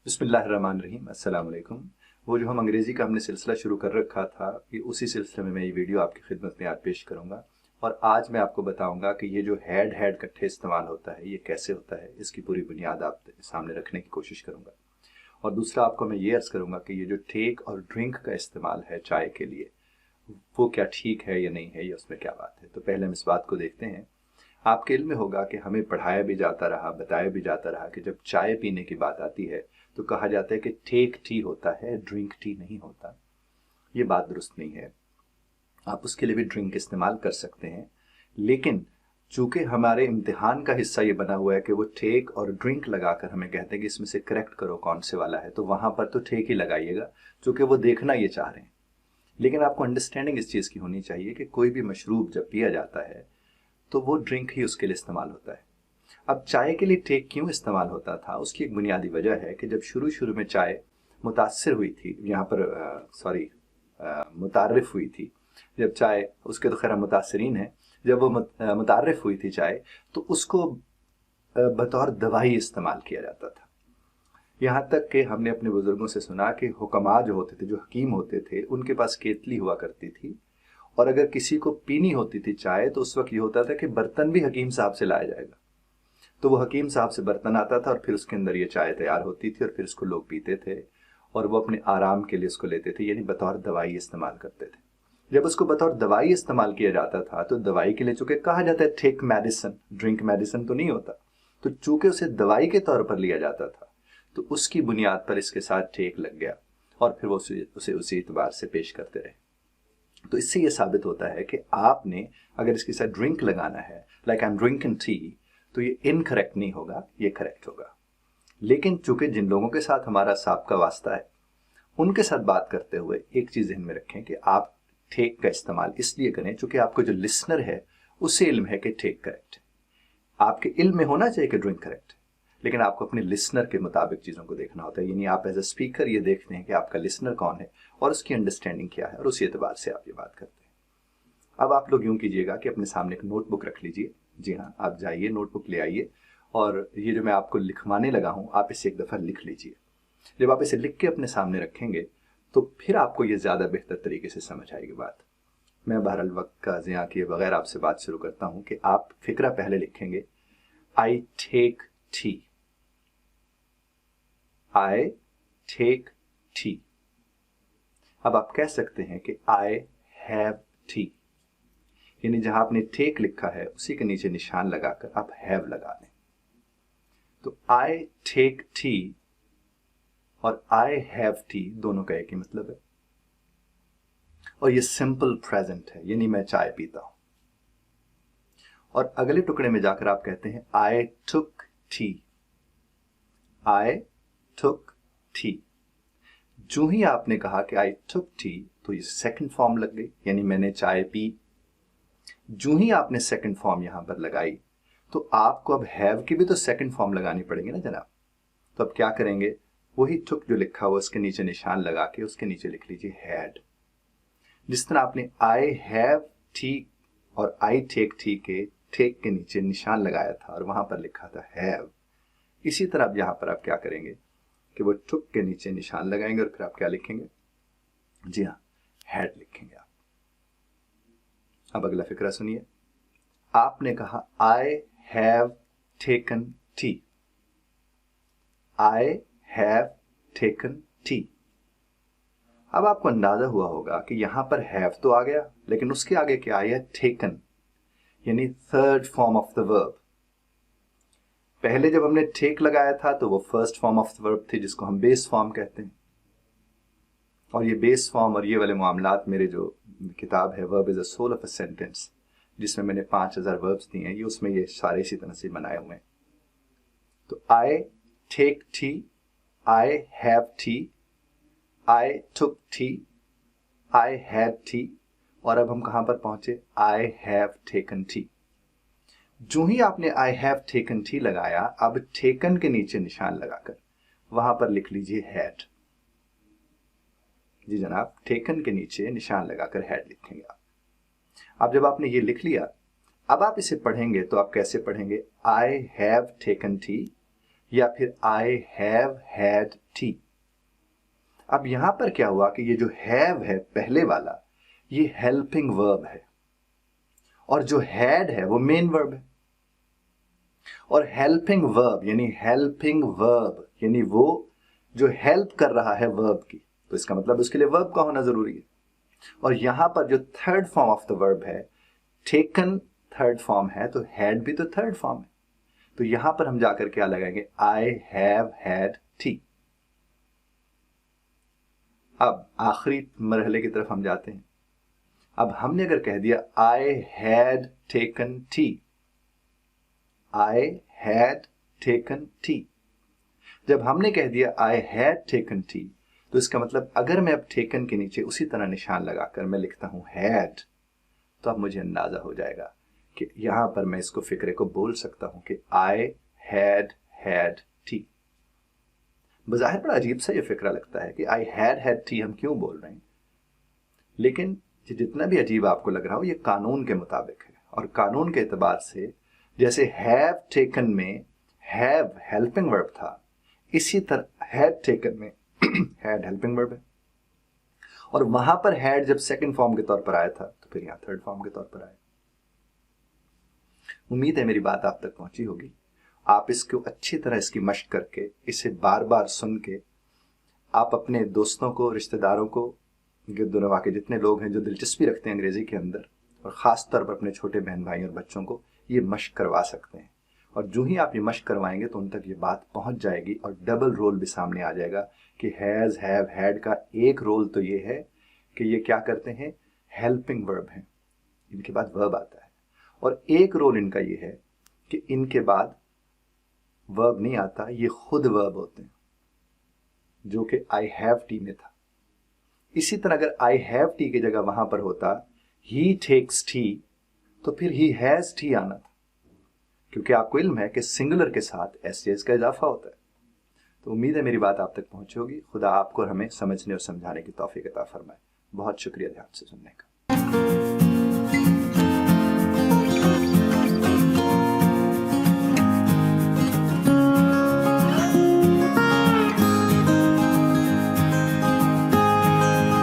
बिस्मिल्लाहिर्रहमानिर्रहीम, अस्सलाम वालेकुम। वो जो हम अंग्रेज़ी का हमने सिलसिला शुरू कर रखा था कि उसी सिलसिले में मैं ये वीडियो आपकी खिदमत में आज पेश करूँगा। और आज मैं आपको बताऊँगा कि ये जो हैड इकट्ठे इस्तेमाल होता है ये कैसे होता है, इसकी पूरी बुनियाद आपके सामने रखने की कोशिश करूँगा। और दूसरा आपको मैं ये अर्ज़ करूँगा कि ये जो टेक और ड्रिंक का इस्तेमाल है चाय के लिए, वो क्या ठीक है या नहीं है, या उसमें क्या बात है। तो पहले हम इस बात को देखते हैं। आपके इल्म में होगा कि हमें पढ़ाया भी जाता रहा, बताया भी जाता रहा कि जब चाय पीने की बात आती है तो कहा जाता है कि टेक टी होता है, ड्रिंक टी नहीं होता। ये बात दुरुस्त नहीं है। आप उसके लिए भी ड्रिंक इस्तेमाल कर सकते हैं, लेकिन चूंकि हमारे इम्तिहान का हिस्सा ये बना हुआ है कि वो टेक और ड्रिंक लगाकर हमें कहते हैं कि इसमें से करेक्ट करो कौन से वाला है, तो वहां पर तो टेक ही लगाइएगा, चूंकि वो देखना ये चाह रहे हैं। लेकिन आपको अंडरस्टैंडिंग इस चीज़ की होनी चाहिए कि कोई भी मशरूब जब पिया जाता है तो वो ड्रिंक ही उसके लिए इस्तेमाल होता है। अब चाय के लिए टेक क्यों इस्तेमाल होता था, उसकी एक बुनियादी वजह है कि जब शुरू शुरू में चाय मुतासिर हुई थी, यहाँ पर मुतारिफ हुई थी, जब चाय, उसके तो खैर मुतासरीन है, जब वो मुतारिफ हुई थी चाय, तो उसको बतौर दवाई इस्तेमाल किया जाता था। यहाँ तक कि हमने अपने बुजुर्गों से सुना कि हुक्मा जो होते थे, जो हकीम होते थे, उनके पास केतली हुआ करती थी, और अगर किसी को पीनी होती थी चाय तो उस वक्त ये होता था कि बर्तन भी हकीम साहब से लाया जाएगा। तो वो हकीम साहब से बर्तन आता था और फिर उसके अंदर ये चाय तैयार होती थी और फिर इसको लोग पीते थे और वो अपने आराम के लिए इसको लेते थे, यानी बतौर दवाई इस्तेमाल करते थे। जब उसको बतौर दवाई इस्तेमाल किया जाता था तो दवाई के लिए, चूंकि कहा जाता है टेक मेडिसिन, ड्रिंक मेडिसिन तो नहीं होता, तो चूंकि उसे दवाई के तौर पर लिया जाता था तो उसकी बुनियाद पर इसके साथ टेक लग गया और फिर वो उसे उसी एतबार से पेश करते रहे। तो इससे ये साबित होता है कि आपने अगर इसके साथ ड्रिंक लगाना है, like I am drinking tea, तो ये इनकरेक्ट नहीं होगा, ये करेक्ट होगा। लेकिन चूंकि जिन लोगों के साथ हमारा साबका वास्ता है, उनके साथ बात करते हुए एक चीज ध्यान में रखें कि आप टेक का इस्तेमाल इसलिए करें चूंकि आपको जो लिसनर है उसे इल्म है कि टेक करेक्ट है। आपके इल्म में होना चाहिए कि ड्रिंक करेक्ट है, लेकिन आपको अपने लिसनर के मुताबिक चीज़ों को देखना होता है। यानी आप एज ए स्पीकर ये देखते हैं कि आपका लिसनर कौन है और उसकी अंडरस्टैंडिंग क्या है, और उसी एतबार से आप ये बात करते हैं। अब आप लोग यूं कीजिएगा कि अपने सामने एक नोटबुक रख लीजिए। जी हाँ, आप जाइए, नोटबुक ले आइए, और ये जो मैं आपको लिखवाने लगा हूँ आप इसे एक दफ़ा लिख लीजिए। जब आप इसे लिख के अपने सामने रखेंगे तो फिर आपको ये ज़्यादा बेहतर तरीके से समझ आएगी बात। मैं बहरहाल वक्त का ज़िया किए बगैर आपसे बात शुरू करता हूँ कि आप फिक्रा पहले लिखेंगे, I take tea, I take tea. अब आप कह सकते हैं कि आई हैव टी, यानी जहां आपने टेक लिखा है उसी के नीचे निशान लगाकर आप हैव लगा दें। तो आई टेक टी और आई हैव टी दोनों का एक ही मतलब है, और ये सिंपल प्रेजेंट है, यानी मैं चाय पीता हूं। और अगले टुकड़े में जाकर आप कहते हैं आई took tea, I took T. जो ही आपने कहा कि आई टुक टी, तो ये सेकंड फॉर्म लग गई, यानी मैंने चाय पी। जो ही आपने सेकंड फॉर्म यहां पर लगाई तो आपको अब हैव की भी तो सेकंड फॉर्म लगानी पड़ेगी ना जनाब। तो अब क्या करेंगे, वही टुक जो लिखा हुआ उसके नीचे निशान लगा के उसके नीचे लिख लीजिए हैड। जिस तरह आपने आई हैव टी और आई टेक टी के टेक के नीचे निशान लगाया था और वहां पर लिखा था हैव, इसी तरह अब यहां पर आप क्या करेंगे कि वो टुक के नीचे निशान लगाएंगे और फिर आप क्या लिखेंगे, जी हाँ, हैड लिखेंगे आप। अब अगला फिक्रा सुनिए। आपने कहा I have taken T, I have taken T. अब आपको अंदाजा हुआ होगा कि यहां पर हैव तो आ गया, लेकिन उसके आगे क्या आया, टेकन, यानी third form of the verb. पहले जब हमने टेक लगाया था तो वो first form of the verb थी, जिसको हम बेस फॉर्म कहते हैं। और ये बेस फॉर्म और ये वाले मामलात, मेरे जो किताब है verb is a soul of a sentence, जिसमें मैंने 5000 वर्ब्स दिए हैं, ये उसमें ये सारे इसी तरह से बनाए हुए हैं। तो I take tea, I have tea, I took tea, I had tea, और अब हम कहां पर पहुंचे, आई हैव टेकन टी। जो ही आपने आई हैव टेकन टी लगाया, अब टेकन के नीचे निशान लगाकर वहां पर लिख लीजिए हैड। जी जनाब, टेकन के नीचे निशान लगाकर हैड लिखेंगे आप। अब जब आपने ये लिख लिया, अब आप इसे पढ़ेंगे तो आप कैसे पढ़ेंगे, आई हैव टेकन टी, या फिर आई हैव हैड टी। अब यहां पर क्या हुआ कि ये जो हैव है पहले वाला, ये हेल्पिंग वर्ब है, और जो हैड है वो मेन वर्ब है। और हेल्पिंग वर्ब यानी वो जो हेल्प कर रहा है वर्ब की, तो इसका मतलब उसके लिए वर्ब का होना जरूरी है। और यहां पर जो third form of the verb है, टेकन थर्ड फॉर्म है, तो हैड भी तो थर्ड फॉर्म है। तो यहां पर हम जाकर क्या लगाएंगे, आई हैव हैड टी। अब आखिरी मरहले की तरफ हम जाते हैं। अब हमने अगर कह दिया I had taken T, I had taken T, जब हमने कह दिया आई हैड टेकन टी, तो इसका मतलब अगर मैं अब टेकन के नीचे उसी तरह निशान लगाकर मैं लिखता हूं हैड, तो अब मुझे अंदाजा हो जाएगा कि यहां पर मैं इसको फिक्रे को बोल सकता हूं कि आई हैड हैड टी। बज़ाहिर बड़ा अजीब सा ये फिक्रा लगता है कि आई हैड टी हम क्यों बोल रहे हैं, लेकिन जितना भी अजीब आपको लग रहा हो, ये कानून के मुताबिक है। और कानून के एतबार से जैसे हैव टेकन में हैव हेल्पिंग वर्ब था, इसी तरह हैड टेकन में हैड हेल्पिंग वर्ब है। और वहां पर हैड जब सेकंड फॉर्म के तौर पर आया था, तो फिर यहां थर्ड फॉर्म के तौर पर आया। उम्मीद है मेरी बात आप तक पहुंची होगी। आप इसको अच्छी तरह इसकी मशक करके, इसे बार बार सुन के, आप अपने दोस्तों को, रिश्तेदारों को, गिरदुनवा के जितने लोग हैं जो दिलचस्पी रखते हैं अंग्रेजी के अंदर, और खास तौर पर अपने छोटे बहन भाई और बच्चों को ये मशक करवा सकते हैं। और जो ही आप ये मशक करवाएंगे तो उन तक ये बात पहुंच जाएगी, और डबल रोल भी सामने आ जाएगा कि हैज, हैव, हैड का एक रोल तो ये है कि ये क्या करते हैं, हेल्पिंग वर्ब हैं, इनके बाद वर्ब आता है। और एक रोल इनका ये है कि इनके बाद वर्ब नहीं आता, ये खुद वर्ब होते हैं, जो कि आई हैव टी में था। इसी तरह अगर आई हैव टी की जगह वहां पर होता ही टेक्स टी, तो फिर ही हैज टी आना था, क्योंकि आपको इल्म है कि सिंगुलर के साथ एस का इजाफा होता है। तो उम्मीद है मेरी बात आप तक पहुंची होगी। खुदा आपको और हमें समझने और समझाने की तौफीक अता फरमाए। बहुत शुक्रिया ध्यान से सुनने का।